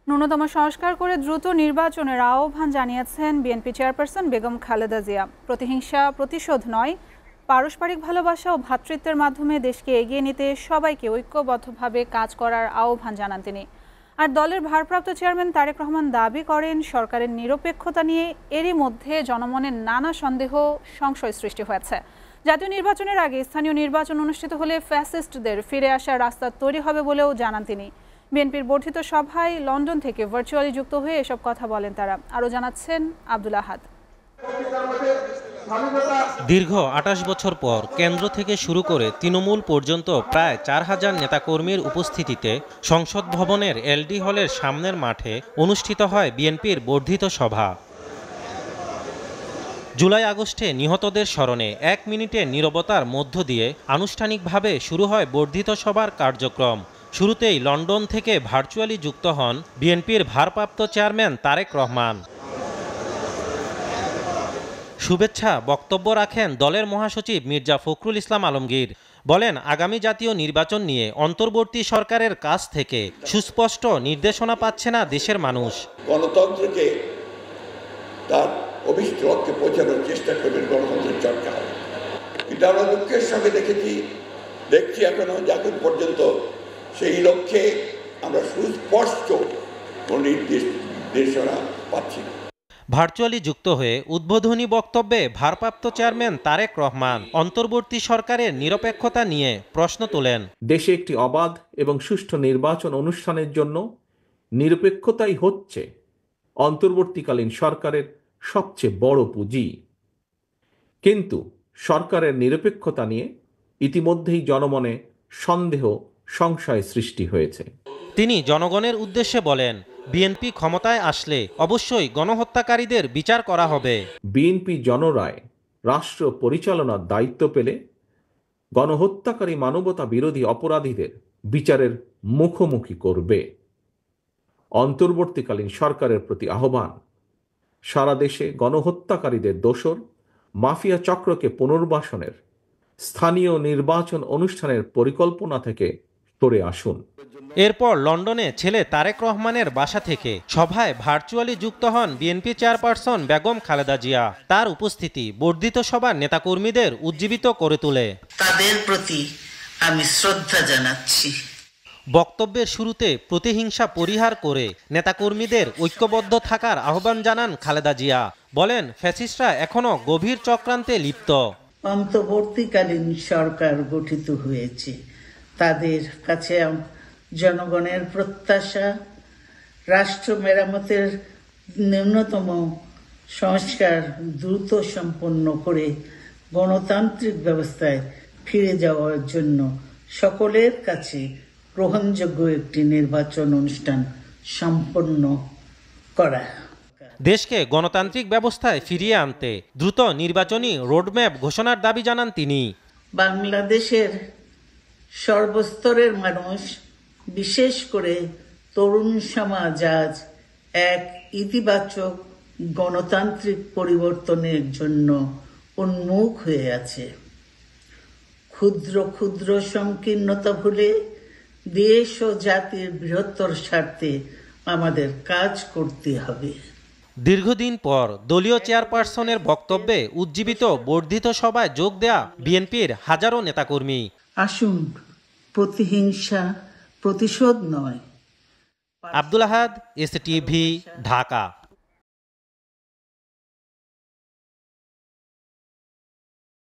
ন্যূনতম সংস্কার করে দ্রুত নির্বাচনের আহ্বান জানিয়েছেন বিএনপি চেয়ারপারসন বেগম খালেদা জিয়া। প্রতিহিংসা প্রতিশোধ নয়, পারস্পরিক ভালোবাসা ও ভ্রাতৃত্বের মাধ্যমে দেশকে এগিয়ে নিতে সবাইকে ঐক্যবদ্ধভাবে কাজ করার আহ্বান জানান তিনি। আর দলের ভারপ্রাপ্ত চেয়ারম্যান তারেক রহমান দাবি করেন, সরকারের নিরপেক্ষতা নিয়ে এরই মধ্যে জনমনের নানা সন্দেহ সংশয় সৃষ্টি হয়েছে। জাতীয় নির্বাচনের আগে স্থানীয় নির্বাচন অনুষ্ঠিত হলে ফ্যাসিস্টদের ফিরে আসার রাস্তা তৈরি হবে বলেও জানান তিনি। বিএনপির বর্ধিত সভায় লন্ডন থেকে ভার্চুয়ালি যুক্ত হয়ে এসব কথা বলেন তারা। আরও জানাচ্ছেন আব্দুল আহাদ। দীর্ঘ ২৮ বছর পর কেন্দ্র থেকে শুরু করে তৃণমূল পর্যন্ত প্রায় ৪,০০০ নেতাকর্মীর উপস্থিতিতে সংসদ ভবনের এলডি হলের সামনের মাঠে অনুষ্ঠিত হয় বিএনপির বর্ধিত সভা। জুলাই আগস্টে নিহতদের স্মরণে ১ মিনিটের নীরবতার মধ্য দিয়ে আনুষ্ঠানিকভাবে শুরু হয় বর্ধিত সভার কার্যক্রম। শুরুতেই লন্ডন থেকে ভার্চুয়ালি যুক্ত হন বিএনপির ভারপ্রাপ্ত চেয়ারম্যান তারেক রহমান। শুভেচ্ছা বক্তব্য রাখেন দলের মহাসচিব মির্জা ফখরুল ইসলাম আলমগীর। বলেন, আগামী জাতীয় নির্বাচন নিয়ে অন্তর্বর্তী সরকারের কাছ থেকে সুস্পষ্ট নির্দেশনা পাচ্ছে না দেশের মানুষ। গণতন্ত্রকে তার অভিষ্ট লক্ষ্যে পৌঁছানোর চেষ্টা করবেন গণতন্ত্রের চর্চা। কিন্তু আমরা দুঃখের সঙ্গে দেখছি এখনো যখন পর্যন্ত সেই লক্ষ্যে আমরা সুস্পষ্ট কোনো নির্দেশনা পাচ্ছি না। ভার্চুয়ালি যুক্ত হয়ে উদ্বোধনী বক্তব্যে ভারপ্রাপ্ত চেয়ারম্যান তারেক রহমান অন্তর্বর্তী সরকারের নিরপেক্ষতা নিয়ে প্রশ্ন তোলেন। দেশে একটি অবাধ এবং সুষ্ঠু নির্বাচন অনুষ্ঠানের জন্য নিরপেক্ষতাই হচ্ছে অন্তর্বর্তীকালীন সরকারের সবচেয়ে বড় পুঁজি। কিন্তু সরকারের নিরপেক্ষতা নিয়ে ইতিমধ্যেই জনমনে সন্দেহ সংশয় সৃষ্টি হয়েছে। তিনি জনগণের উদ্দেশ্যে বলেন, বিএনপি ক্ষমতায় আসলে অবশ্যই গণহত্যাকারীদের বিচার করা হবে। বিএনপি জনরায় রাষ্ট্র পরিচালনার দায়িত্ব পেলে গণহত্যাকারী মানবতা বিরোধী অপরাধীদের বিচারের মুখোমুখি করবে। অন্তর্বর্তীকালীন সরকারের প্রতি আহ্বান, সারা দেশে গণহত্যাকারীদের দোসর মাফিয়া চক্রকে পুনর্বাসনের স্থানীয় নির্বাচন অনুষ্ঠানের পরিকল্পনা থেকে সরে আসুন। এরপর লন্ডনে ছেলে তারেক রহমানের বাসা থেকে সভায় ভার্চুয়ালি যুক্ত হন বিএনপি চেয়ারপারসন বেগম খালেদা জিয়া। তার উপস্থিতি বর্ধিত সভার নেতাকর্মীদের উজ্জীবিত করে তোলে। তাদের প্রতি আমি শ্রদ্ধা জানাচ্ছি। বক্তব্যের শুরুতে প্রতিহিংসা পরিহার করে নেতাকর্মীদের ঐক্যবদ্ধ থাকার আহ্বান জানান খালেদা জিয়া। বলেন, ফ্যাসিস্টরা এখনো গভীর চক্রান্তে লিপ্ত। অন্তর্বর্তীকালীন সরকার গঠিত হয়েছে, তাদের কাছে জনগণের প্রত্যাশা রাষ্ট্র মেরামতের ন্যূনতম সংস্কার দ্রুত সম্পন্ন করে গণতান্ত্রিক ব্যবস্থায় ফিরে যাওয়ার জন্য সকলের কাছে গ্রহণযোগ্য একটি নির্বাচন অনুষ্ঠান সম্পন্ন করা। দেশকে গণতান্ত্রিক ব্যবস্থায় ফিরিয়ে আনতে দ্রুত নির্বাচনী রোডম্যাপ ঘোষণার দাবি জানান তিনি। বাংলাদেশের সর্বস্তরের মানুষ, বিশেষ করে তরুণ সমাজ আজ এক ইতিবাচক গণতান্ত্রিক পরিবর্তনের জন্য উন্মুখ হয়ে আছে। ক্ষুদ্র ক্ষুদ্র সংকীর্ণতা ভুলে দেশ ও জাতির বৃহত্তর স্বার্থে আমাদের কাজ করতে হবে। দীর্ঘদিন পর দলীয় চেয়ারপারসনের বক্তব্যে উজ্জীবিত বর্ধিত সভায় যোগ দেয়া বিএনপির হাজারো নেতাকর্মী। আসুন, প্রতিহিংসা প্রতিশোধ নয়। আব্দুল আহাদ, এসটিভি, ঢাকা।